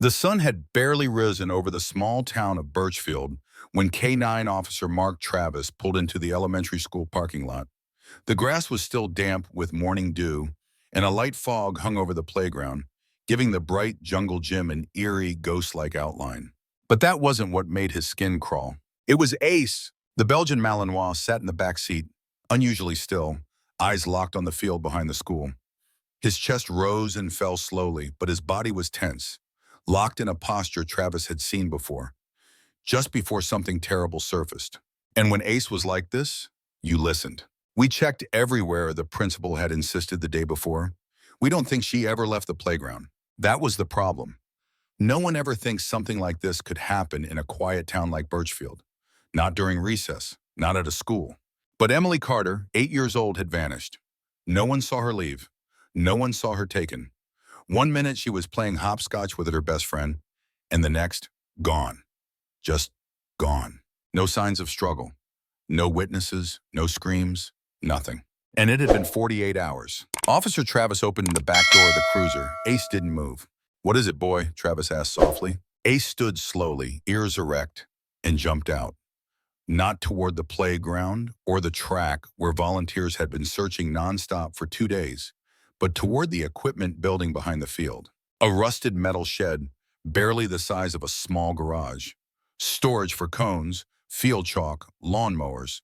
The sun had barely risen over the small town of Birchfield when K-9 officer Mark Travis pulled into the elementary school parking lot. The grass was still damp with morning dew, and a light fog hung over the playground, giving the bright jungle gym an eerie, ghost-like outline. But that wasn't what made his skin crawl. It was Ace. The Belgian Malinois sat in the back seat, unusually still, eyes locked on the field behind the school. His chest rose and fell slowly, but his body was tense, locked in a posture Travis had seen before, just before something terrible surfaced. And when Ace was like this, you listened. We checked everywhere, the principal had insisted the day before. We don't think she ever left the playground. That was the problem. No one ever thinks something like this could happen in a quiet town like Birchfield. Not during recess, not at a school. But Emily Carter, 8 years old, had vanished. No one saw her leave. No one saw her taken. One minute she was playing hopscotch with her best friend, and the next, gone. Just gone. No signs of struggle. No witnesses, no screams, nothing. And it had been 48 hours. Officer Travis opened the back door of the cruiser. Ace didn't move. "What is it, boy?" Travis asked softly. Ace stood slowly, ears erect, and jumped out. Not toward the playground or the track where volunteers had been searching nonstop for 2 days, but toward the equipment building behind the field. A rusted metal shed, barely the size of a small garage. Storage for cones, field chalk, lawnmowers.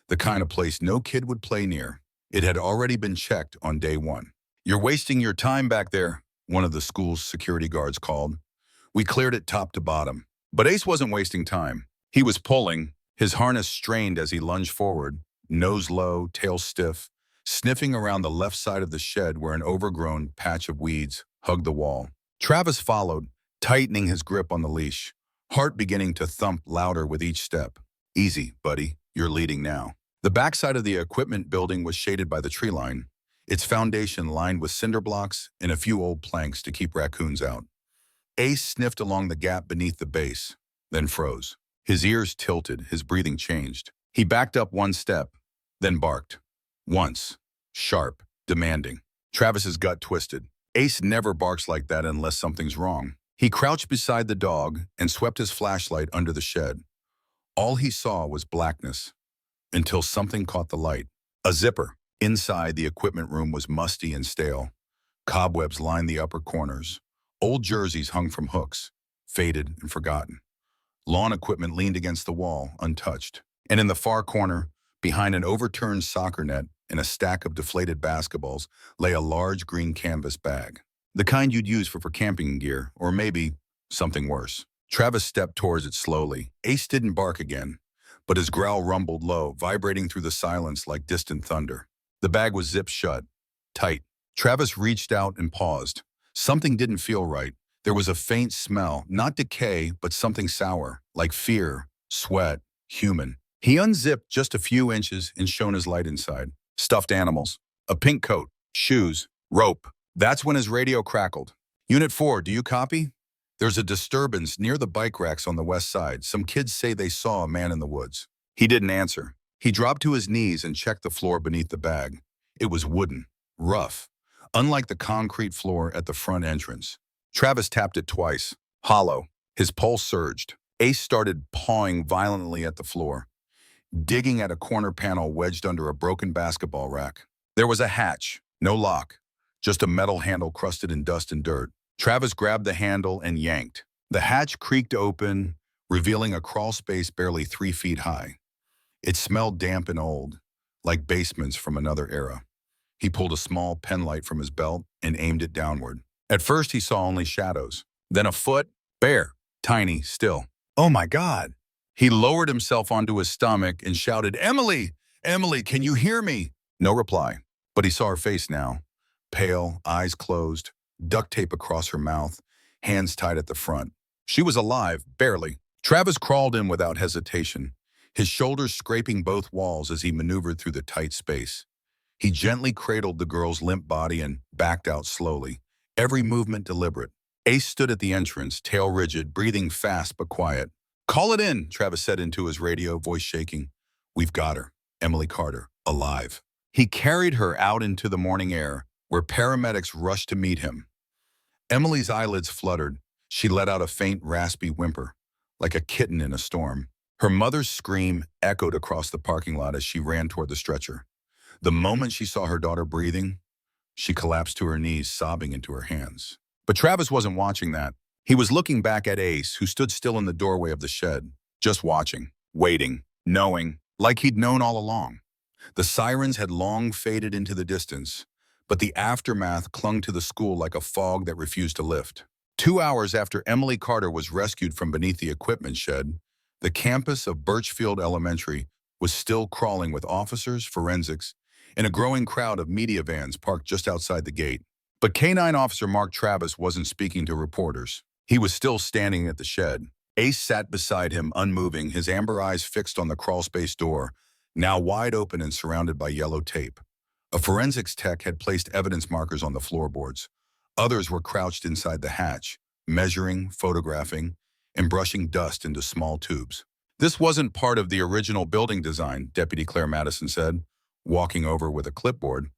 The kind of place no kid would play near. It had already been checked on day one. "You're wasting your time back there," one of the school's security guards called. We cleared it top to bottom. But Ace wasn't wasting time. He was pulling, his harness strained as he lunged forward, nose low, tail stiff, sniffing around the left side of the shed where an overgrown patch of weeds hugged the wall. Travis followed, tightening his grip on the leash, heart beginning to thump louder with each step. "Easy, buddy, you're leading now." The backside of the equipment building was shaded by the tree line, its foundation lined with cinder blocks and a few old planks to keep raccoons out. Ace sniffed along the gap beneath the base, then froze. His ears tilted, his breathing changed. He backed up one step, then barked. Once. Sharp, demanding. Travis's gut twisted. Ace never barks like that unless something's wrong. He crouched beside the dog and swept his flashlight under the shed. All he saw was blackness, until something caught the light. A zipper. Inside, the equipment room was musty and stale. Cobwebs lined the upper corners. Old jerseys hung from hooks, faded and forgotten. Lawn equipment leaned against the wall, untouched. And in the far corner, behind an overturned soccer net and a stack of deflated basketballs, lay a large green canvas bag. The kind you'd use for camping gear, or maybe something worse. Travis stepped towards it slowly. Ace didn't bark again, but his growl rumbled low, vibrating through the silence like distant thunder. The bag was zipped shut, tight. Travis reached out and paused. Something didn't feel right. There was a faint smell, not decay, but something sour, like fear, sweat, human. He unzipped just a few inches and shone his light inside. Stuffed animals, a pink coat, shoes, rope. That's when his radio crackled. "Unit 4, do you copy? There's a disturbance near the bike racks on the west side. Some kids say they saw a man in the woods." He didn't answer. He dropped to his knees and checked the floor beneath the bag. It was wooden, rough, unlike the concrete floor at the front entrance. Travis tapped it twice. Hollow. His pulse surged. Ace started pawing violently at the floor, digging at a corner panel wedged under a broken basketball rack. There was a hatch, no lock, just a metal handle crusted in dust and dirt. Travis grabbed the handle and yanked. The hatch creaked open, revealing a crawl space barely 3 feet high. It smelled damp and old, like basements from another era. He pulled a small penlight from his belt and aimed it downward. At first, he saw only shadows. Then a foot, bare, tiny, still. "Oh my God!" He lowered himself onto his stomach and shouted, "Emily! Emily, can you hear me?" No reply. But he saw her face now. Pale, eyes closed, duct tape across her mouth, hands tied at the front. She was alive, barely. Travis crawled in without hesitation, his shoulders scraping both walls as he maneuvered through the tight space. He gently cradled the girl's limp body and backed out slowly, every movement deliberate. Ace stood at the entrance, tail rigid, breathing fast but quiet. "Call it in," Travis said into his radio, voice shaking. "We've got her, Emily Carter, alive." He carried her out into the morning air, where paramedics rushed to meet him. Emily's eyelids fluttered. She let out a faint, raspy whimper, like a kitten in a storm. Her mother's scream echoed across the parking lot as she ran toward the stretcher. The moment she saw her daughter breathing, she collapsed to her knees, sobbing into her hands. But Travis wasn't watching that. He was looking back at Ace, who stood still in the doorway of the shed, just watching, waiting, knowing, like he'd known all along. The sirens had long faded into the distance, but the aftermath clung to the school like a fog that refused to lift. 2 hours after Emily Carter was rescued from beneath the equipment shed, the campus of Birchfield Elementary was still crawling with officers, forensics, and a growing crowd of media vans parked just outside the gate. But K-9 officer Mark Travis wasn't speaking to reporters. He was still standing at the shed. Ace sat beside him, unmoving, his amber eyes fixed on the crawlspace door, now wide open and surrounded by yellow tape. A forensics tech had placed evidence markers on the floorboards. Others were crouched inside the hatch, measuring, photographing, and brushing dust into small tubes. This wasn't part of the original building design, Deputy Claire Madison said, walking over with a clipboard.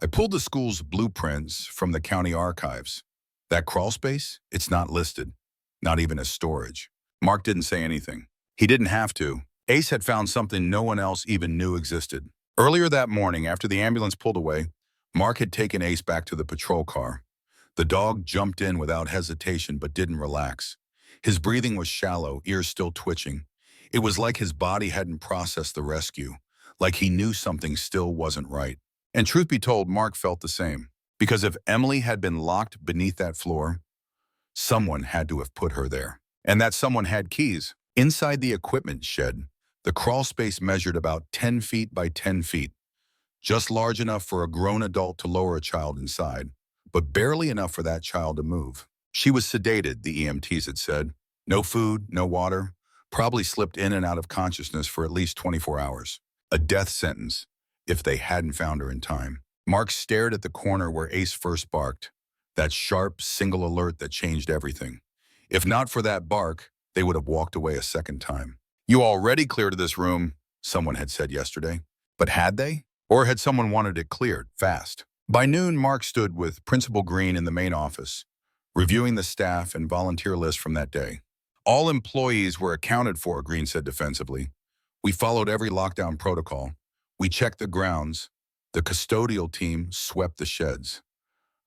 I pulled the school's blueprints from the county archives. That crawl space, it's not listed, not even as storage. Mark didn't say anything. He didn't have to. Ace had found something no one else even knew existed. Earlier that morning, after the ambulance pulled away, Mark had taken Ace back to the patrol car. The dog jumped in without hesitation but didn't relax. His breathing was shallow, ears still twitching. It was like his body hadn't processed the rescue, like he knew something still wasn't right. And truth be told, Mark felt the same. Because if Emily had been locked beneath that floor, someone had to have put her there. And that someone had keys. Inside the equipment shed, the crawl space measured about 10 feet by 10 feet, just large enough for a grown adult to lower a child inside, but barely enough for that child to move. She was sedated, the EMTs had said. No food, no water, probably slipped in and out of consciousness for at least 24 hours. A death sentence, if they hadn't found her in time. Mark stared at the corner where Ace first barked, that sharp, single alert that changed everything. If not for that bark, they would have walked away a second time. You already cleared this room, someone had said yesterday. But had they? Or had someone wanted it cleared, fast? By noon, Mark stood with Principal Green in the main office, reviewing the staff and volunteer list from that day. All employees were accounted for, Green said defensively. We followed every lockdown protocol. We checked the grounds. The custodial team swept the sheds.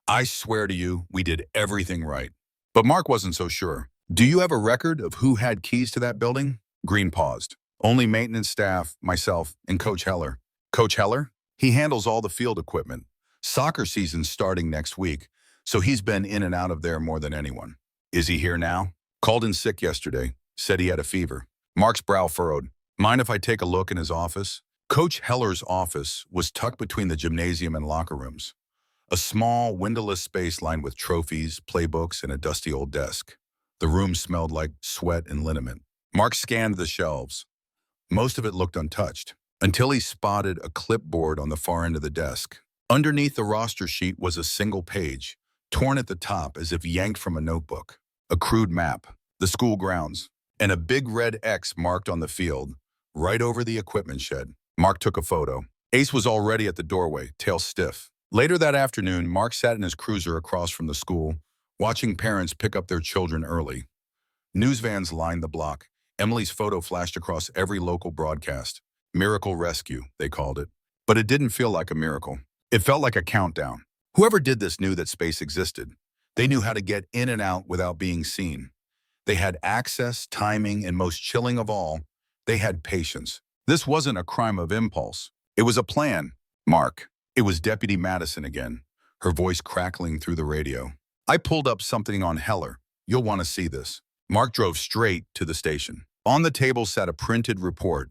I swear to you, we did everything right. But Mark wasn't so sure. Do you have a record of who had keys to that building? Green paused. Only maintenance staff, myself, and Coach Heller. Coach Heller? He handles all the field equipment. Soccer season's starting next week, so he's been in and out of there more than anyone. Is he here now? Called in sick yesterday. Said he had a fever. Mark's brow furrowed. Mind if I take a look in his office? Coach Heller's office was tucked between the gymnasium and locker rooms. A small, windowless space lined with trophies, playbooks, and a dusty old desk. The room smelled like sweat and liniment. Mark scanned the shelves. Most of it looked untouched, until he spotted a clipboard on the far end of the desk. Underneath the roster sheet was a single page, torn at the top as if yanked from a notebook. A crude map, the school grounds, and a big red X marked on the field, right over the equipment shed. Mark took a photo. Ace was already at the doorway, tail stiff. Later that afternoon, Mark sat in his cruiser across from the school, watching parents pick up their children early. News vans lined the block. Emily's photo flashed across every local broadcast. Miracle rescue, they called it. But it didn't feel like a miracle. It felt like a countdown. Whoever did this knew that space existed. They knew how to get in and out without being seen. They had access, timing, and most chilling of all, they had patience. This wasn't a crime of impulse. It was a plan. Mark. It was Deputy Madison again, her voice crackling through the radio. I pulled up something on Heller. You'll want to see this. Mark drove straight to the station. On the table sat a printed report,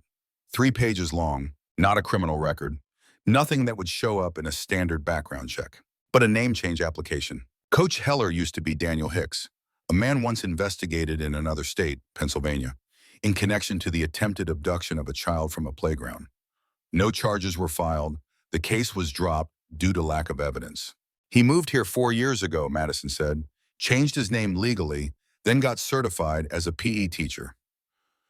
3 pages long, not a criminal record, nothing that would show up in a standard background check, but a name change application. Coach Heller used to be Daniel Hicks, a man once investigated in another state, Pennsylvania, in connection to the attempted abduction of a child from a playground. No charges were filed. The case was dropped due to lack of evidence. He moved here 4 years ago, Madison said, changed his name legally, then got certified as a PE teacher.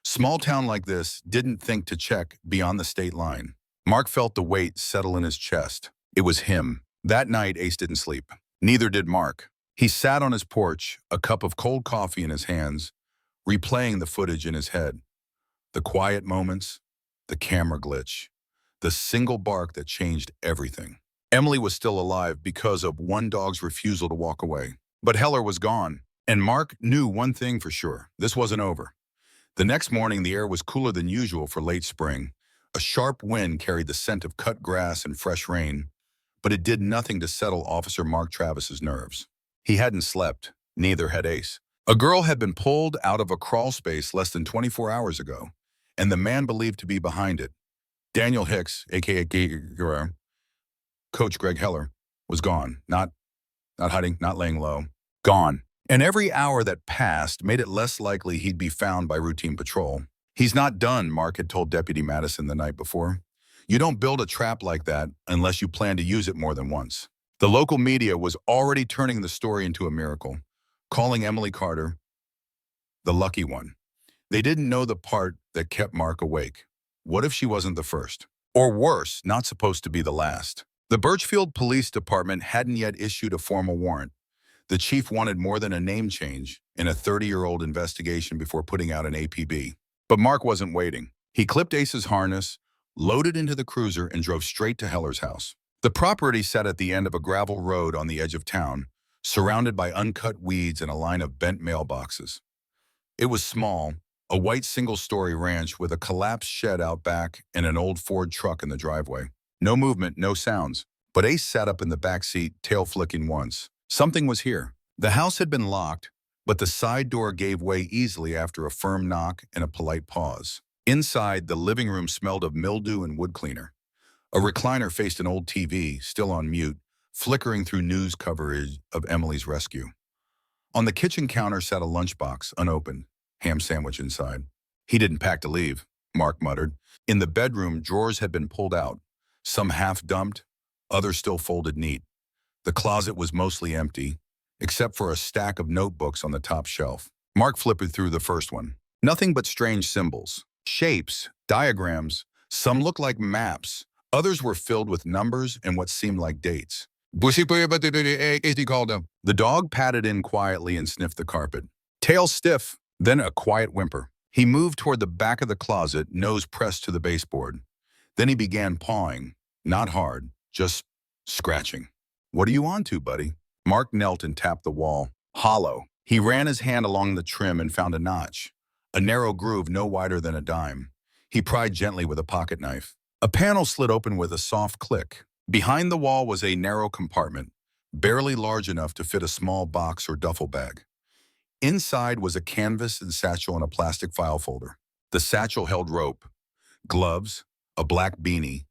Small town like this didn't think to check beyond the state line. Mark felt the weight settle in his chest. It was him. That night, Ace didn't sleep. Neither did Mark. He sat on his porch, a cup of cold coffee in his hands, replaying the footage in his head. The quiet moments, the camera glitch, the single bark that changed everything. Emily was still alive because of one dog's refusal to walk away. But Heller was gone, and Mark knew one thing for sure. This wasn't over. The next morning, the air was cooler than usual for late spring. A sharp wind carried the scent of cut grass and fresh rain, but it did nothing to settle Officer Mark Travis's nerves. He hadn't slept, neither had Ace. A girl had been pulled out of a crawl space less than 24 hours ago, and the man believed to be behind it, Daniel Hicks, a.k.a. Coach Greg Heller, was gone. Not hiding, not laying low. Gone. And every hour that passed made it less likely he'd be found by routine patrol. He's not done, Mark had told Deputy Madison the night before. You don't build a trap like that unless you plan to use it more than once. The local media was already turning the story into a miracle, calling Emily Carter the lucky one. They didn't know the part that kept Mark awake. What if she wasn't the first? Or worse, not supposed to be the last? The Birchfield Police Department hadn't yet issued a formal warrant. The chief wanted more than a name change in a 30-year-old investigation before putting out an APB. But Mark wasn't waiting. He clipped Ace's harness, loaded into the cruiser, and drove straight to Heller's house. The property sat at the end of a gravel road on the edge of town, surrounded by uncut weeds and a line of bent mailboxes. It was small, a white single-story ranch with a collapsed shed out back and an old Ford truck in the driveway. No movement, no sounds. But Ace sat up in the back seat, tail flicking once. Something was here. The house had been locked, but the side door gave way easily after a firm knock and a polite pause. Inside, the living room smelled of mildew and wood cleaner. A recliner faced an old TV, still on mute, flickering through news coverage of Emily's rescue. On the kitchen counter sat a lunchbox, unopened, ham sandwich inside. He didn't pack to leave, Mark muttered. In the bedroom, drawers had been pulled out, some half-dumped, others still folded neat. The closet was mostly empty, except for a stack of notebooks on the top shelf. Mark flipped through the first one. Nothing but strange symbols, shapes, diagrams. Some looked like maps. Others were filled with numbers and what seemed like dates. He called him. The dog patted in quietly and sniffed the carpet. Tail stiff, then a quiet whimper. He moved toward the back of the closet, nose pressed to the baseboard. Then he began pawing, not hard, just scratching. What are you on to, buddy? Mark knelt and tapped the wall. Hollow. He ran his hand along the trim and found a notch, a narrow groove no wider than a dime. He pried gently with a pocket knife. A panel slid open with a soft click. Behind the wall was a narrow compartment, barely large enough to fit a small box or duffel bag. Inside was a canvas and satchel and a plastic file folder. The satchel held rope, gloves, a black beanie,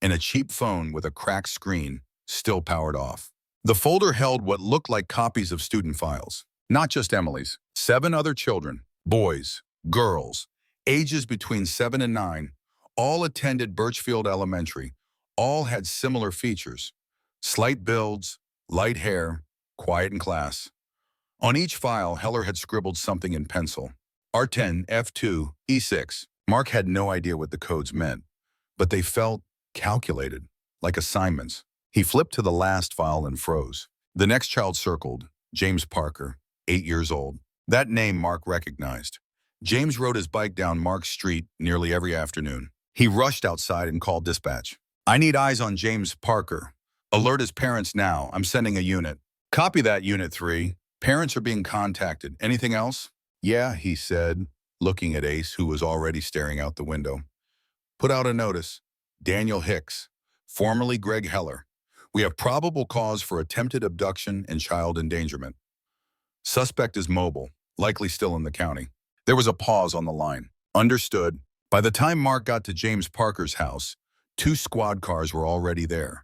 and a cheap phone with a cracked screen, still powered off. The folder held what looked like copies of student files, not just Emily's. 7 other children, boys, girls, ages between 7 and 9, all attended Birchfield Elementary. All had similar features: slight builds, light hair, quiet in class. On each file, Heller had scribbled something in pencil. R10, F2, E6. Mark had no idea what the codes meant, but they felt calculated, like assignments. He flipped to the last file and froze. The next child circled, James Parker, 8 years old. That name Mark recognized. James rode his bike down Mark's street nearly every afternoon. He rushed outside and called dispatch. I need eyes on James Parker. Alert his parents now. I'm sending a unit. Copy that, Unit 3. Parents are being contacted. Anything else? Yeah, he said, looking at Ace, who was already staring out the window. Put out a notice. Daniel Hicks, formerly Greg Heller. We have probable cause for attempted abduction and child endangerment. Suspect is mobile, likely still in the county. There was a pause on the line. Understood. By the time Mark got to James Parker's house, 2 squad cars were already there.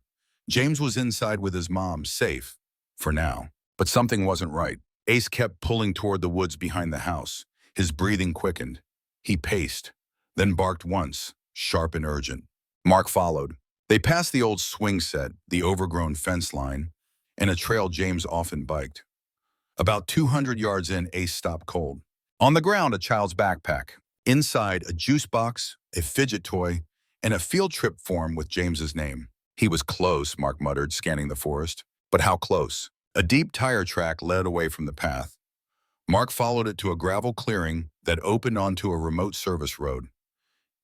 James was inside with his mom, safe, for now. But something wasn't right. Ace kept pulling toward the woods behind the house. His breathing quickened. He paced, then barked once, sharp and urgent. Mark followed. They passed the old swing set, the overgrown fence line, and a trail James often biked. About 200 yards in, Ace stopped cold. On the ground, a child's backpack. Inside, a juice box, a fidget toy, and a field trip form with James's name. He was close, Mark muttered, scanning the forest. But how close? A deep tire track led away from the path. Mark followed it to a gravel clearing that opened onto a remote service road.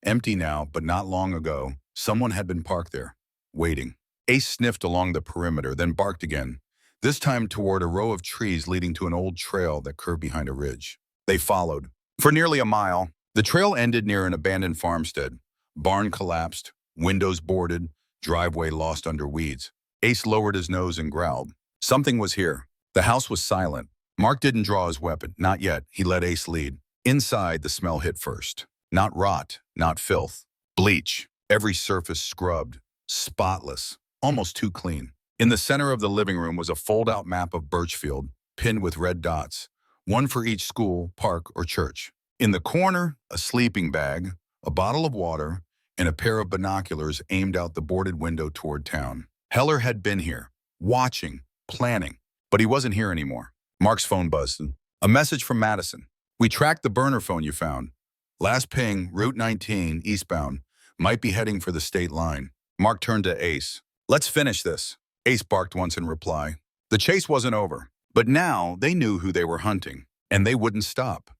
Empty now, but not long ago, someone had been parked there, waiting. Ace sniffed along the perimeter, then barked again, this time toward a row of trees leading to an old trail that curved behind a ridge. They followed. For nearly a mile, the trail ended near an abandoned farmstead. Barn collapsed, windows boarded, driveway lost under weeds. Ace lowered his nose and growled. Something was here. The house was silent. Mark didn't draw his weapon, not yet. He let Ace lead. Inside, the smell hit first. Not rot, not filth. Bleach. Every surface scrubbed. Spotless. Almost too clean. In the center of the living room was a fold-out map of Birchfield, pinned with red dots, one for each school, park, or church. In the corner, a sleeping bag, a bottle of water, and a pair of binoculars aimed out the boarded window toward town. Heller had been here, watching, planning, but he wasn't here anymore. Mark's phone buzzed. A message from Madison. We tracked the burner phone you found. Last ping, Route 19, eastbound. Might be heading for the state line. Mark turned to Ace. Let's finish this. Ace barked once in reply. The chase wasn't over, but now they knew who they were hunting, and they wouldn't stop.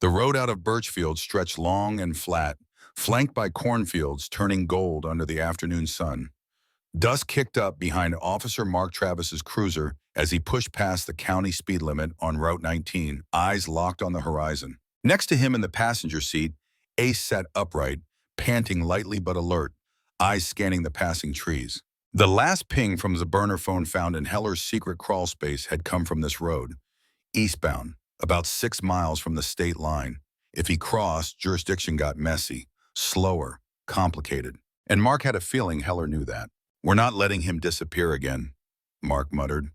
The road out of Birchfield stretched long and flat, flanked by cornfields turning gold under the afternoon sun. Dust kicked up behind Officer Mark Travis's cruiser as he pushed past the county speed limit on Route 19, eyes locked on the horizon. Next to him in the passenger seat, Ace sat upright, panting lightly but alert, eyes scanning the passing trees. The last ping from the burner phone found in Heller's secret crawl space had come from this road, eastbound, about 6 miles from the state line. If he crossed, jurisdiction got messy, slower, complicated. And Mark had a feeling Heller knew that. We're not letting him disappear again, Mark muttered.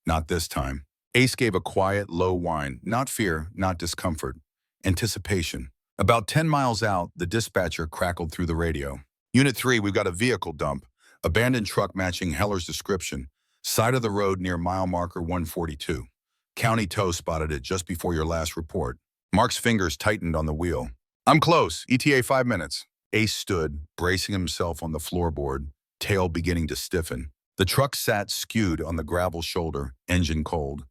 Not this time. Ace gave a quiet, low whine, not fear, not discomfort, anticipation. About 10 miles out, the dispatcher crackled through the radio. Unit 3, we've got a vehicle dump. Abandoned truck matching Heller's description. Side of the road near mile marker 142. County tow spotted it just before your last report. Mark's fingers tightened on the wheel. I'm close. ETA 5 minutes. Ace stood, bracing himself on the floorboard, tail beginning to stiffen. The truck sat skewed on the gravel shoulder, engine cold.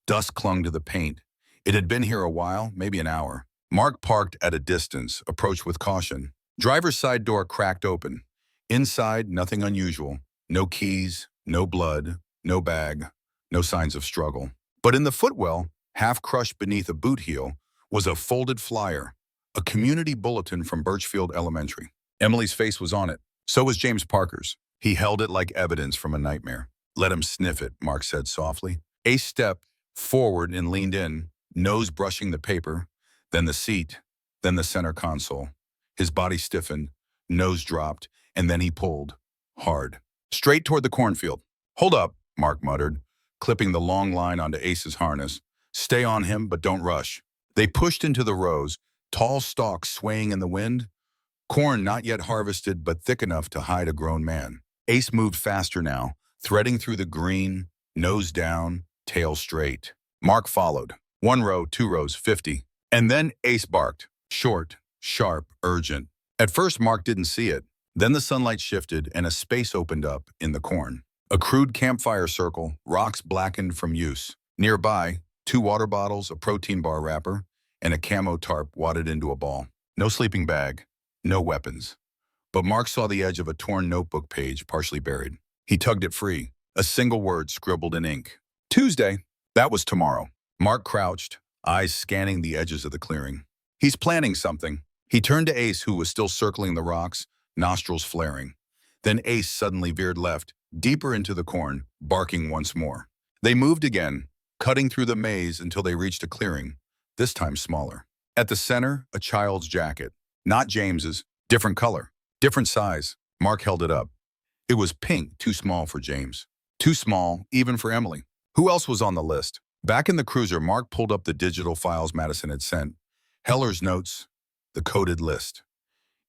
Dust clung to the paint. It had been here a while, maybe an hour. Mark parked at a distance, approached with caution. Driver's side door cracked open. Inside, nothing unusual. No keys, no blood, no bag, no signs of struggle. But in the footwell, half crushed beneath a boot heel, was a folded flyer, a community bulletin from Birchfield Elementary. Emily's face was on it. So was James Parker's. He held it like evidence from a nightmare. Let him sniff it, Mark said softly. Ace stepped forward and leaned in, nose brushing the paper, then the seat, then the center console. His body stiffened, nose dropped, and then he pulled, hard, straight toward the cornfield. Hold up, Mark muttered, clipping the long line onto Ace's harness. Stay on him, but don't rush. They pushed into the rows, tall stalks swaying in the wind. Corn not yet harvested, but thick enough to hide a grown man. Ace moved faster now, threading through the green, nose down, tail straight. Mark followed. 1 row, 2 rows, 50. And then Ace barked. Short, sharp, urgent. At first, Mark didn't see it. Then the sunlight shifted and a space opened up in the corn. A crude campfire circle, rocks blackened from use. Nearby, 2 water bottles, a protein bar wrapper, and a camo tarp wadded into a ball. No sleeping bag, no weapons. But Mark saw the edge of a torn notebook page partially buried. He tugged it free, a single word scribbled in ink. Tuesday. That was tomorrow. Mark crouched, eyes scanning the edges of the clearing. He's planning something. He turned to Ace, who was still circling the rocks, nostrils flaring. Then Ace suddenly veered left, deeper into the corn, barking once more. They moved again, cutting through the maze until they reached a clearing, this time smaller. At the center, a child's jacket. Not James's, different color, different size. Mark held it up. It was pink, too small for James. Too small, even for Emily. Who else was on the list? Back in the cruiser, Mark pulled up the digital files Madison had sent. Heller's notes, the coded list.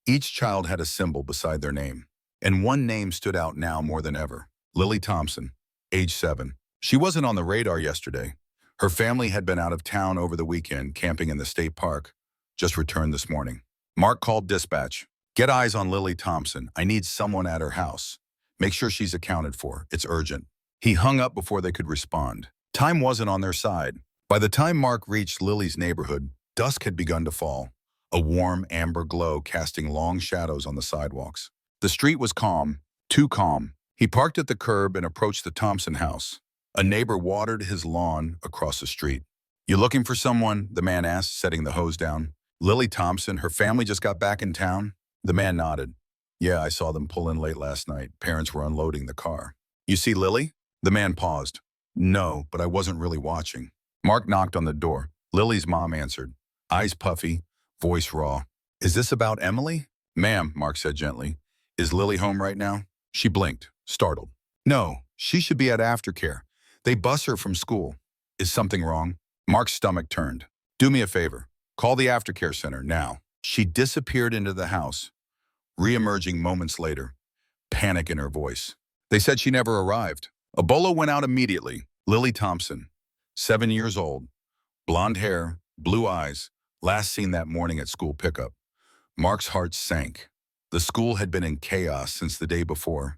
Each child had a symbol beside their name, and one name stood out now more than ever. Lily Thompson, age 7. She wasn't on the radar yesterday. Her family had been out of town over the weekend, camping in the state park, just returned this morning. Mark called dispatch. Get eyes on Lily Thompson. I need someone at her house. Make sure she's accounted for. It's urgent. He hung up before they could respond. Time wasn't on their side. By the time Mark reached Lily's neighborhood, dusk had begun to fall, a warm amber glow casting long shadows on the sidewalks. The street was calm, too calm. He parked at the curb and approached the Thompson house. A neighbor watered his lawn across the street. "You looking for someone?" the man asked, setting the hose down. "Lily Thompson, her family just got back in town?" The man nodded. "Yeah, I saw them pull in late last night. Parents were unloading the car." "You see Lily?" The man paused. "No, but I wasn't really watching." Mark knocked on the door. Lily's mom answered, eyes puffy, voice raw. "Is this about Emily?" "Ma'am," Mark said gently. "Is Lily home right now?" She blinked, startled. "No, she should be at aftercare. They bus her from school." "Is something wrong?" Mark's stomach turned. "Do me a favor. Call the aftercare center now." She disappeared into the house, re-emerging moments later, panic in her voice. "They said she never arrived." A bolo went out immediately. Lily Thompson, 7 years old, blonde hair, blue eyes, last seen that morning at school pickup. Mark's heart sank. The school had been in chaos since the day before.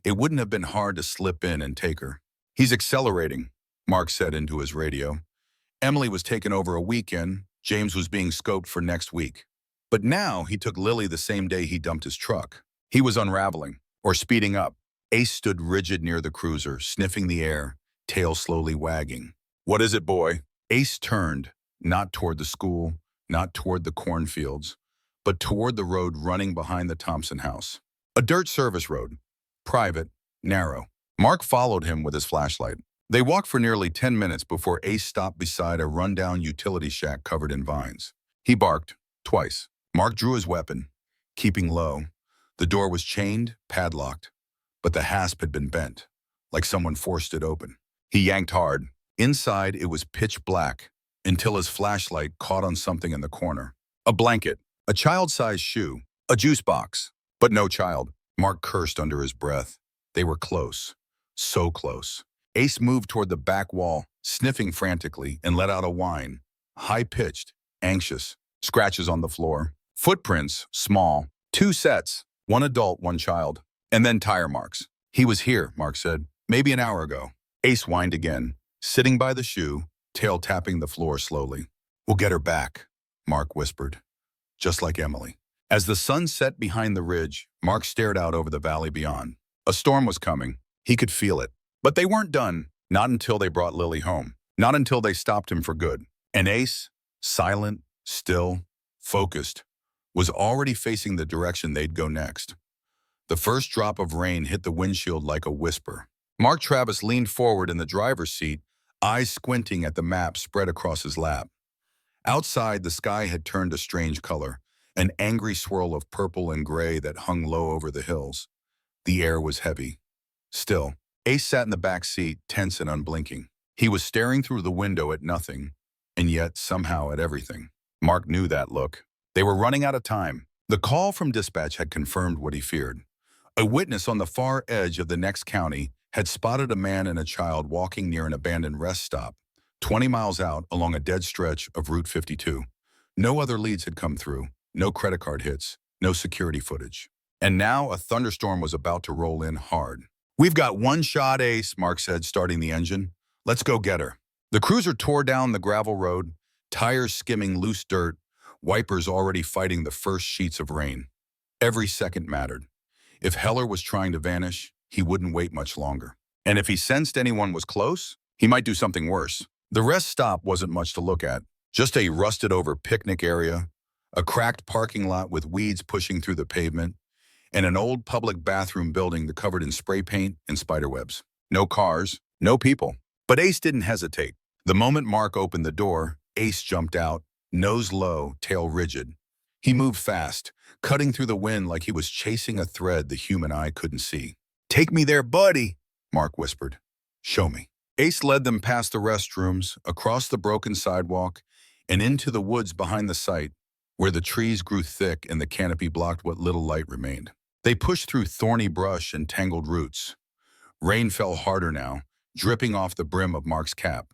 It wouldn't have been hard to slip in and take her. "He's accelerating," Mark said into his radio. Emily was taken over a weekend. James was being scoped for next week. But now he took Lily the same day he dumped his truck. He was unraveling, or speeding up. Ace stood rigid near the cruiser, sniffing the air, tail slowly wagging. "What is it, boy?" Ace turned, not toward the school, not toward the cornfields, but toward the road running behind the Thompson house. A dirt service road, private, narrow. Mark followed him with his flashlight. They walked for nearly 10 minutes before Ace stopped beside a rundown utility shack covered in vines. He barked, twice. Mark drew his weapon, keeping low. The door was chained, padlocked, but the hasp had been bent, like someone forced it open. He yanked hard. Inside, it was pitch black, until his flashlight caught on something in the corner. A blanket, a child-sized shoe, a juice box, but no child. Mark cursed under his breath. They were close, so close. Ace moved toward the back wall, sniffing frantically, and let out a whine. High-pitched, anxious, scratches on the floor. Footprints, small, 2 sets, 1 adult, 1 child. And then tire marks. "He was here," Mark said, "maybe an hour ago." Ace whined again, sitting by the shoe, tail tapping the floor slowly. "We'll get her back," Mark whispered, "just like Emily." As the sun set behind the ridge, Mark stared out over the valley beyond. A storm was coming. He could feel it. But they weren't done, not until they brought Lily home, not until they stopped him for good. And Ace, silent, still, focused, was already facing the direction they'd go next. The first drop of rain hit the windshield like a whisper. Mark Travis leaned forward in the driver's seat, eyes squinting at the map spread across his lap. Outside, the sky had turned a strange color, an angry swirl of purple and gray that hung low over the hills. The air was heavy. Still, Ace sat in the back seat, tense and unblinking. He was staring through the window at nothing, and yet somehow at everything. Mark knew that look. They were running out of time. The call from dispatch had confirmed what he feared. A witness on the far edge of the next county had spotted a man and a child walking near an abandoned rest stop, 20 miles out along a dead stretch of Route 52. No other leads had come through, no credit card hits, no security footage. And now a thunderstorm was about to roll in hard. "We've got 1 shot, Ace," Mark said, starting the engine. "Let's go get her." The cruiser tore down the gravel road, tires skimming loose dirt, wipers already fighting the first sheets of rain. Every second mattered. If Heller was trying to vanish, he wouldn't wait much longer. And if he sensed anyone was close, he might do something worse. The rest stop wasn't much to look at. Just a rusted-over picnic area, a cracked parking lot with weeds pushing through the pavement, and an old public bathroom building covered in spray paint and spiderwebs. No cars, no people. But Ace didn't hesitate. The moment Mark opened the door, Ace jumped out, nose low, tail rigid. He moved fast, cutting through the wind like he was chasing a thread the human eye couldn't see. "Take me there, buddy," Mark whispered. "Show me." Ace led them past the restrooms, across the broken sidewalk, and into the woods behind the site, where the trees grew thick and the canopy blocked what little light remained. They pushed through thorny brush and tangled roots. Rain fell harder now, dripping off the brim of Mark's cap.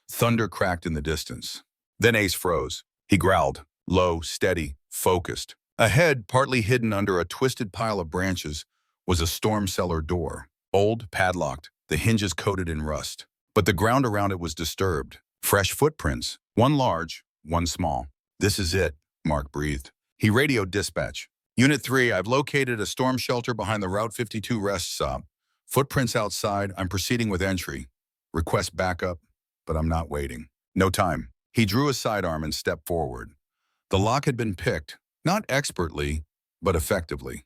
Thunder cracked in the distance. Then Ace froze. He growled, low, steady, focused. Ahead, partly hidden under a twisted pile of branches, was a storm cellar door, old, padlocked, the hinges coated in rust. But the ground around it was disturbed. Fresh footprints, one large, one small. "This is it," Mark breathed. He radioed dispatch. "Unit 3, I've located a storm shelter behind the Route 52 rest stop. Footprints outside, I'm proceeding with entry. Request backup, but I'm not waiting. No time." He drew a sidearm and stepped forward. The lock had been picked, not expertly, but effectively.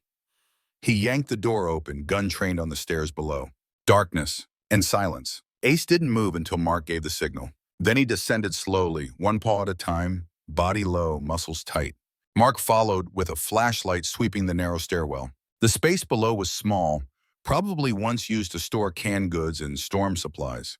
He yanked the door open, gun trained on the stairs below. Darkness and silence. Ace didn't move until Mark gave the signal. Then he descended slowly, one paw at a time, body low, muscles tight. Mark followed with a flashlight sweeping the narrow stairwell. The space below was small, probably once used to store canned goods and storm supplies.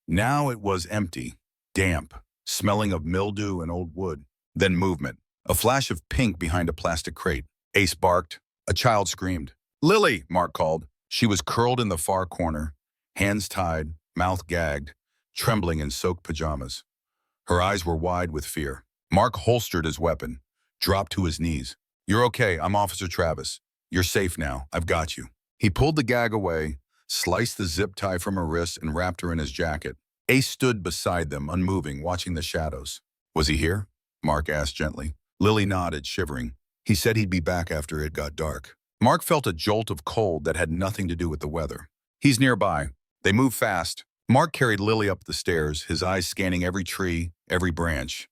Now it was empty, damp, smelling of mildew and old wood. Then movement. A flash of pink behind a plastic crate. Ace barked. A child screamed. "Lily!" Mark called. She was curled in the far corner, hands tied, mouth gagged, trembling in soaked pajamas. Her eyes were wide with fear. Mark holstered his weapon, dropped to his knees. "You're okay, I'm Officer Travis. You're safe now, I've got you." He pulled the gag away, sliced the zip tie from her wrist and wrapped her in his jacket. Ace stood beside them, unmoving, watching the shadows. "Was he here?" Mark asked gently. Lily nodded, shivering. "He said he'd be back after it got dark." Mark felt a jolt of cold that had nothing to do with the weather. "He's nearby." They moved fast. Mark carried Lily up the stairs, his eyes scanning every tree, every branch.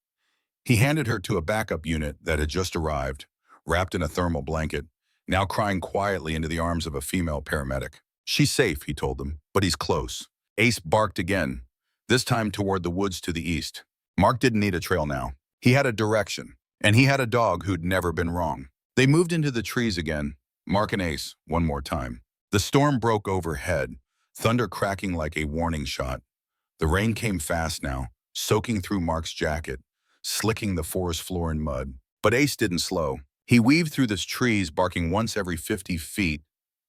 He handed her to a backup unit that had just arrived, wrapped in a thermal blanket, now crying quietly into the arms of a female paramedic. "She's safe," he told them, "but he's close." Ace barked again, this time toward the woods to the east. Mark didn't need a trail now. He had a direction, and he had a dog who'd never been wrong. They moved into the trees again, Mark and Ace, one more time. The storm broke overhead, thunder cracking like a warning shot. The rain came fast now, soaking through Mark's jacket, slicking the forest floor in mud. But Ace didn't slow. He weaved through the trees, barking once every 50 feet,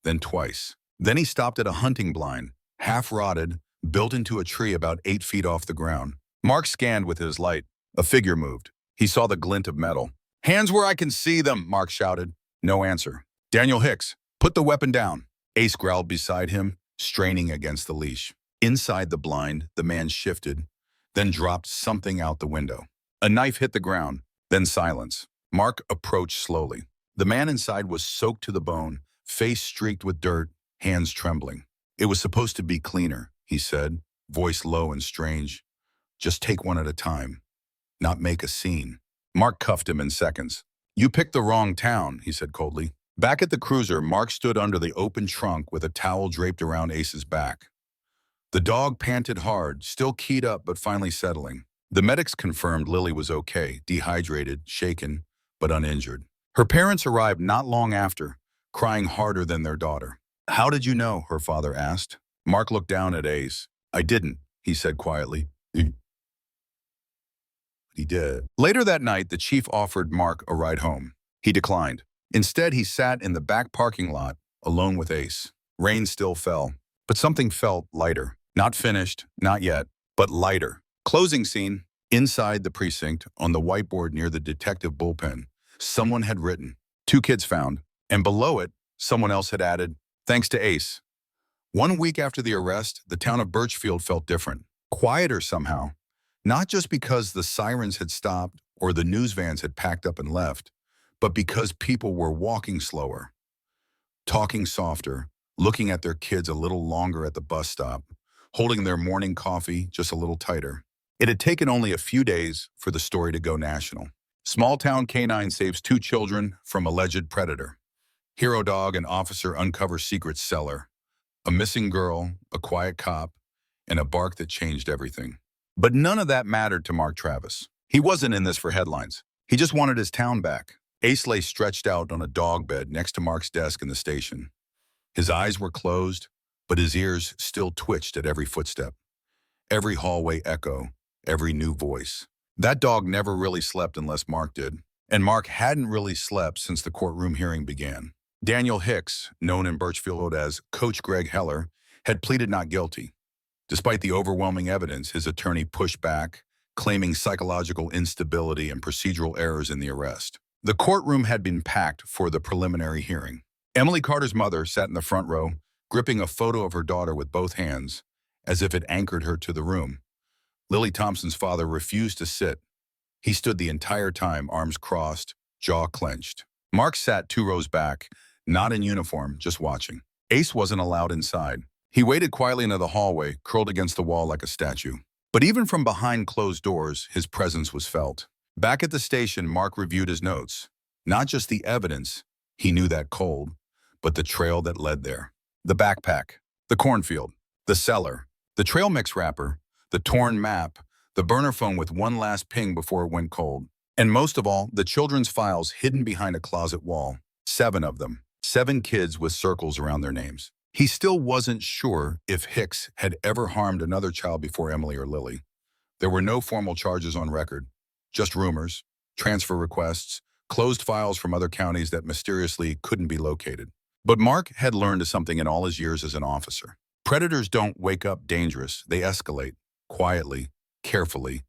then twice. Then he stopped at a hunting blind, half-rotted, built into a tree about 8 feet off the ground. Mark scanned with his light. A figure moved. He saw the glint of metal. "Hands where I can see them," Mark shouted. No answer. "Daniel Hicks, put the weapon down." Ace growled beside him, straining against the leash. Inside the blind, the man shifted, then dropped something out the window. A knife hit the ground, then silence. Mark approached slowly. The man inside was soaked to the bone, face streaked with dirt, hands trembling. "It was supposed to be cleaner," he said, voice low and strange. "Just take one at a time, not make a scene." Mark cuffed him in seconds. "You picked the wrong town," he said coldly. Back at the cruiser, Mark stood under the open trunk with a towel draped around Ace's back. The dog panted hard, still keyed up but finally settling. The medics confirmed Lily was okay, dehydrated, shaken, but uninjured. Her parents arrived not long after, crying harder than their daughter. "How did you know?" her father asked. Mark looked down at Ace. "I didn't," he said quietly. He did. Later that night, the chief offered Mark a ride home. He declined. Instead, he sat in the back parking lot, alone with Ace. Rain still fell, but something felt lighter. Not finished, not yet, but lighter. Closing scene. Inside the precinct, on the whiteboard near the detective bullpen, someone had written, "2 kids found," and below it, someone else had added, "Thanks to Ace." 1 week after the arrest, the town of Birchfield felt different. Quieter somehow. Not just because the sirens had stopped or the news vans had packed up and left, but because people were walking slower, talking softer, looking at their kids a little longer at the bus stop, holding their morning coffee just a little tighter. It had taken only a few days for the story to go national. Small-town canine saves 2 children from alleged predator. Hero dog and officer uncover secret cellar. A missing girl, a quiet cop, and a bark that changed everything. But none of that mattered to Mark Travis. He wasn't in this for headlines. He just wanted his town back. Ace lay stretched out on a dog bed next to Mark's desk in the station. His eyes were closed, but his ears still twitched at every footstep, every hallway echo, every new voice. That dog never really slept unless Mark did, and Mark hadn't really slept since the courtroom hearing began. Daniel Hicks, known in Birchfield as Coach Greg Heller, had pleaded not guilty. Despite the overwhelming evidence, his attorney pushed back, claiming psychological instability and procedural errors in the arrest. The courtroom had been packed for the preliminary hearing. Emily Carter's mother sat in the front row, gripping a photo of her daughter with both hands, as if it anchored her to the room. Lily Thompson's father refused to sit. He stood the entire time, arms crossed, jaw clenched. Mark sat 2 rows back, not in uniform, just watching. Ace wasn't allowed inside. He waited quietly into the hallway, curled against the wall like a statue. But even from behind closed doors, his presence was felt. Back at the station, Mark reviewed his notes. Not just the evidence, he knew that cold, but the trail that led there. The backpack, the cornfield, the cellar, the trail mix wrapper, the torn map, the burner phone with one last ping before it went cold. And most of all, the children's files hidden behind a closet wall. 7 of them. 7 kids with circles around their names. He still wasn't sure if Hicks had ever harmed another child before Emily or Lily. There were no formal charges on record, just rumors, transfer requests, closed files from other counties that mysteriously couldn't be located. But Mark had learned something in all his years as an officer. Predators don't wake up dangerous. They escalate, quietly, carefully,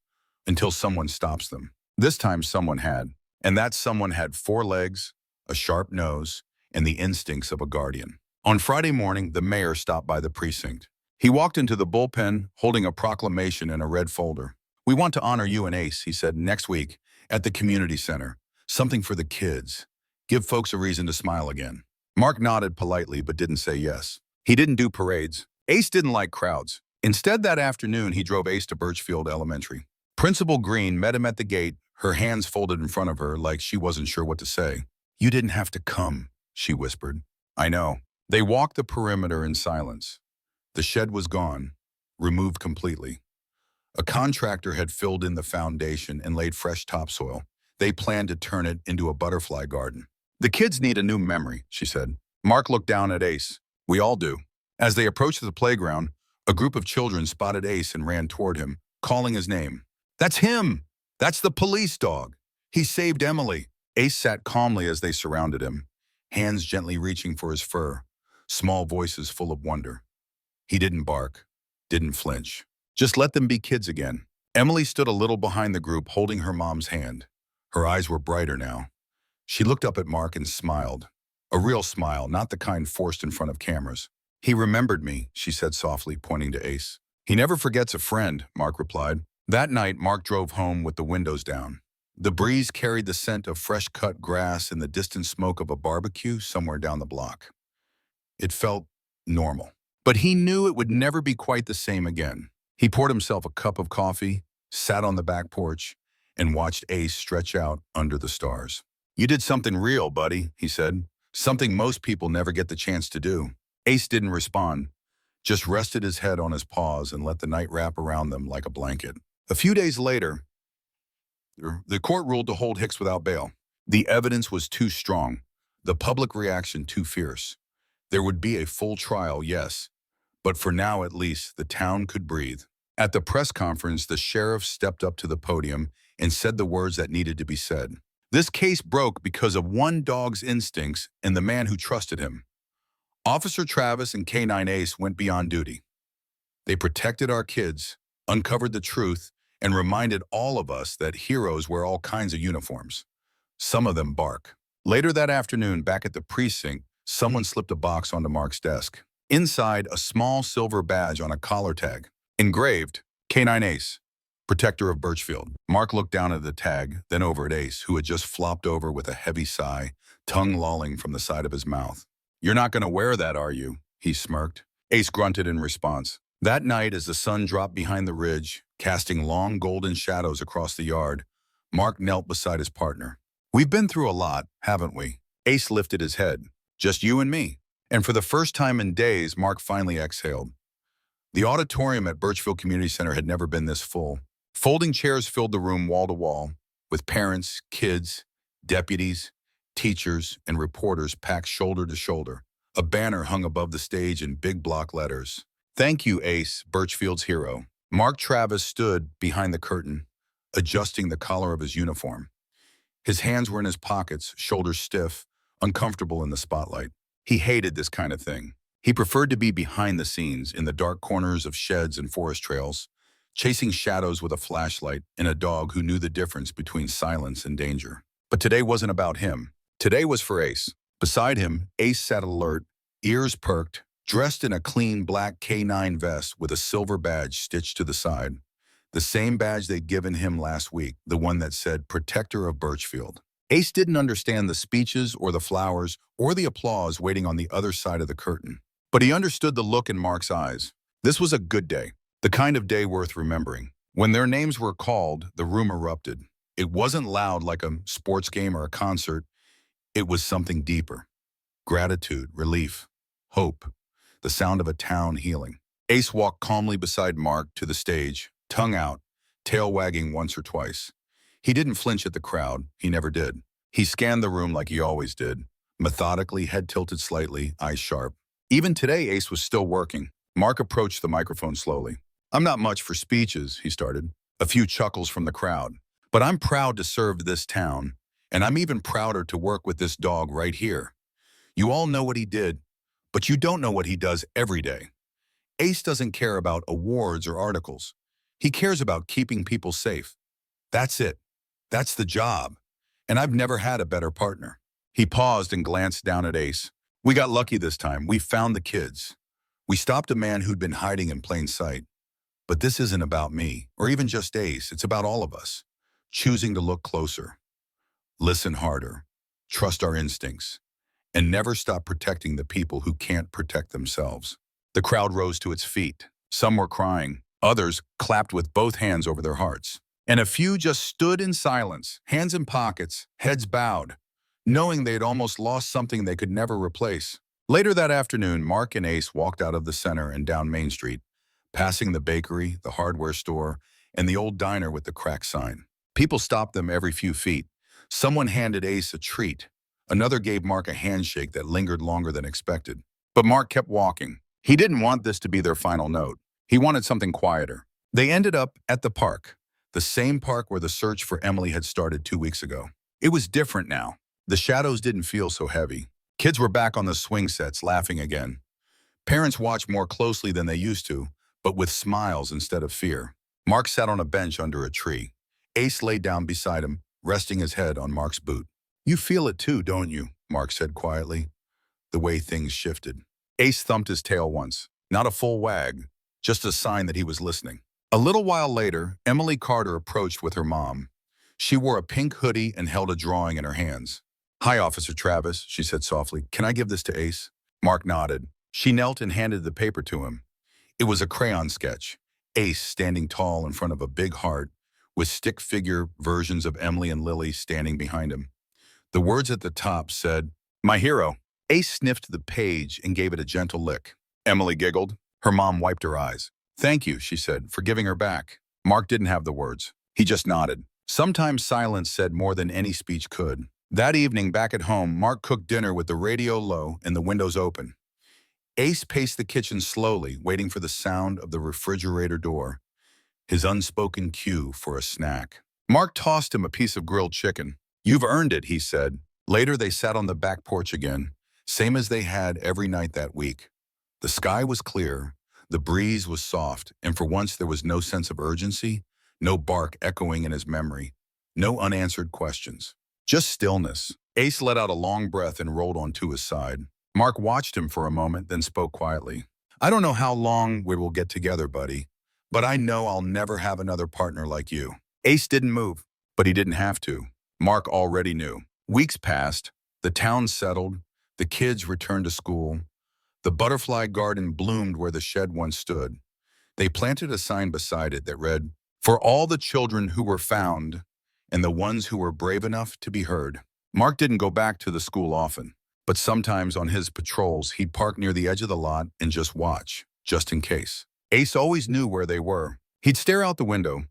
until someone stops them. This time someone had, and that someone had 4 legs, a sharp nose, and the instincts of a guardian. On Friday morning, the mayor stopped by the precinct. He walked into the bullpen holding a proclamation in a red folder. "We want to honor you and Ace," he said, "next week at the community center. Something for the kids. Give folks a reason to smile again." Mark nodded politely but didn't say yes. He didn't do parades. Ace didn't like crowds. Instead, that afternoon, he drove Ace to Birchfield Elementary. Principal Green met him at the gate, her hands folded in front of her like she wasn't sure what to say. "You didn't have to come," she whispered. "I know." They walked the perimeter in silence. The shed was gone, removed completely. A contractor had filled in the foundation and laid fresh topsoil. They planned to turn it into a butterfly garden. "The kids need a new memory," she said. Mark looked down at Ace. "We all do." As they approached the playground, a group of children spotted Ace and ran toward him, calling his name. "That's him! That's the police dog! He saved Emily!" Ace sat calmly as they surrounded him, hands gently reaching for his fur, small voices full of wonder. He didn't bark, didn't flinch. Just let them be kids again. Emily stood a little behind the group, holding her mom's hand. Her eyes were brighter now. She looked up at Mark and smiled. A real smile, not the kind forced in front of cameras. "He remembered me," she said softly, pointing to Ace. "He never forgets a friend," Mark replied. That night, Mark drove home with the windows down. The breeze carried the scent of fresh-cut grass and the distant smoke of a barbecue somewhere down the block. It felt normal. But he knew it would never be quite the same again. He poured himself a cup of coffee, sat on the back porch, and watched Ace stretch out under the stars. "You did something real, buddy," he said. "Something most people never get the chance to do." Ace didn't respond, just rested his head on his paws and let the night wrap around them like a blanket. A few days later, the court ruled to hold Hicks without bail. The evidence was too strong, the public reaction too fierce. There would be a full trial, yes, but for now at least, the town could breathe. At the press conference, the sheriff stepped up to the podium and said the words that needed to be said. This case broke because of one dog's instincts and the man who trusted him. Officer Travis and K9 Ace went beyond duty. They protected our kids, uncovered the truth, and reminded all of us that heroes wear all kinds of uniforms. Some of them bark. Later that afternoon, back at the precinct, someone slipped a box onto Mark's desk. Inside, a small silver badge on a collar tag. Engraved, K9 Ace, protector of Birchfield. Mark looked down at the tag, then over at Ace, who had just flopped over with a heavy sigh, tongue lolling from the side of his mouth. "You're not going to wear that, are you?" he smirked. Ace grunted in response. That night, as the sun dropped behind the ridge, casting long golden shadows across the yard, Mark knelt beside his partner. "We've been through a lot, haven't we?" Ace lifted his head. "Just you and me." And for the first time in days, Mark finally exhaled. The auditorium at Birchfield Community Center had never been this full. Folding chairs filled the room wall to wall, with parents, kids, deputies, teachers, and reporters packed shoulder to shoulder. A banner hung above the stage in big block letters. "Thank you, Ace, Birchfield's hero." Mark Travis stood behind the curtain, adjusting the collar of his uniform. His hands were in his pockets, shoulders stiff, uncomfortable in the spotlight. He hated this kind of thing. He preferred to be behind the scenes, in the dark corners of sheds and forest trails, chasing shadows with a flashlight and a dog who knew the difference between silence and danger. But today wasn't about him. Today was for Ace. Beside him, Ace sat alert, ears perked, dressed in a clean black K9 vest with a silver badge stitched to the side. The same badge they'd given him last week, the one that said Protector of Birchfield. Ace didn't understand the speeches or the flowers or the applause waiting on the other side of the curtain. But he understood the look in Mark's eyes. This was a good day, the kind of day worth remembering. When their names were called, the room erupted. It wasn't loud like a sports game or a concert. It was something deeper. Gratitude, relief, hope, the sound of a town healing. Ace walked calmly beside Mark to the stage, tongue out, tail wagging once or twice. He didn't flinch at the crowd. He never did. He scanned the room like he always did, methodically, head tilted slightly, eyes sharp. Even today, Ace was still working. Mark approached the microphone slowly. "I'm not much for speeches," he started. A few chuckles from the crowd. "But I'm proud to serve this town, and I'm even prouder to work with this dog right here. You all know what he did, but you don't know what he does every day." Ace doesn't care about awards or articles. He cares about keeping people safe. That's it. That's the job. And I've never had a better partner. He paused and glanced down at Ace. "We got lucky this time. We found the kids. We stopped a man who'd been hiding in plain sight. But this isn't about me, or even just Ace. It's about all of us. Choosing to look closer, listen harder, trust our instincts, and never stop protecting the people who can't protect themselves." The crowd rose to its feet. Some were crying. Others clapped with both hands over their hearts. And a few just stood in silence, hands in pockets, heads bowed, knowing they'd almost lost something they could never replace. Later that afternoon, Mark and Ace walked out of the center and down Main Street, passing the bakery, the hardware store, and the old diner with the cracked sign. People stopped them every few feet. Someone handed Ace a treat. Another gave Mark a handshake that lingered longer than expected. But Mark kept walking. He didn't want this to be their final note. He wanted something quieter. They ended up at the park, the same park where the search for Emily had started 2 weeks ago. It was different now. The shadows didn't feel so heavy. Kids were back on the swing sets, laughing again. Parents watched more closely than they used to, but with smiles instead of fear. Mark sat on a bench under a tree. Ace lay down beside him, resting his head on Mark's boot. "You feel it too, don't you?" Mark said quietly, the way things shifted. Ace thumped his tail once, not a full wag, just a sign that he was listening. A little while later, Emily Carter approached with her mom. She wore a pink hoodie and held a drawing in her hands. "Hi, Officer Travis," she said softly. "Can I give this to Ace?" Mark nodded. She knelt and handed the paper to him. It was a crayon sketch. Ace standing tall in front of a big heart, with stick figure versions of Emily and Lily standing behind him. The words at the top said, "My hero." Ace sniffed the page and gave it a gentle lick. Emily giggled. Her mom wiped her eyes. "Thank you," she said, for giving her back. Mark didn't have the words. He just nodded. Sometimes silence said more than any speech could. That evening, back at home, Mark cooked dinner with the radio low and the windows open. Ace paced the kitchen slowly, waiting for the sound of the refrigerator door, his unspoken cue for a snack. Mark tossed him a piece of grilled chicken. "You've earned it," he said. Later, they sat on the back porch again, same as they had every night that week. The sky was clear, the breeze was soft, and for once there was no sense of urgency, no bark echoing in his memory, no unanswered questions. Just stillness. Ace let out a long breath and rolled onto his side. Mark watched him for a moment, then spoke quietly. "I don't know how long we will get together, buddy, but I know I'll never have another partner like you." Ace didn't move, but he didn't have to. Mark already knew. Weeks passed, the town settled, the kids returned to school. The butterfly garden bloomed where the shed once stood. They planted a sign beside it that read, "For all the children who were found, and the ones who were brave enough to be heard." Mark didn't go back to the school often, but sometimes on his patrols, he'd park near the edge of the lot and just watch, just in case. Ace always knew where they were. He'd stare out the window,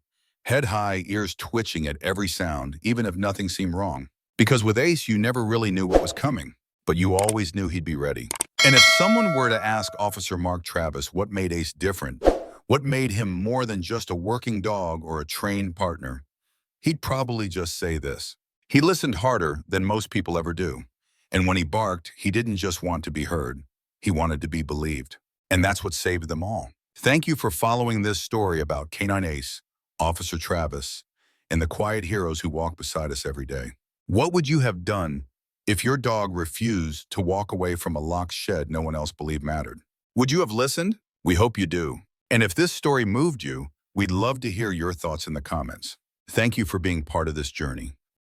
head high, ears twitching at every sound, even if nothing seemed wrong. Because with Ace, you never really knew what was coming, but you always knew he'd be ready. And if someone were to ask Officer Mark Travis what made Ace different, what made him more than just a working dog or a trained partner, he'd probably just say this. He listened harder than most people ever do. And when he barked, he didn't just want to be heard. He wanted to be believed. And that's what saved them all. Thank you for following this story about Canine Ace, Officer Travis, and the quiet heroes who walk beside us every day. What would you have done if your dog refused to walk away from a locked shed no one else believed mattered? Would you have listened? We hope you do. And if this story moved you, we'd love to hear your thoughts in the comments. Thank you for being part of this journey.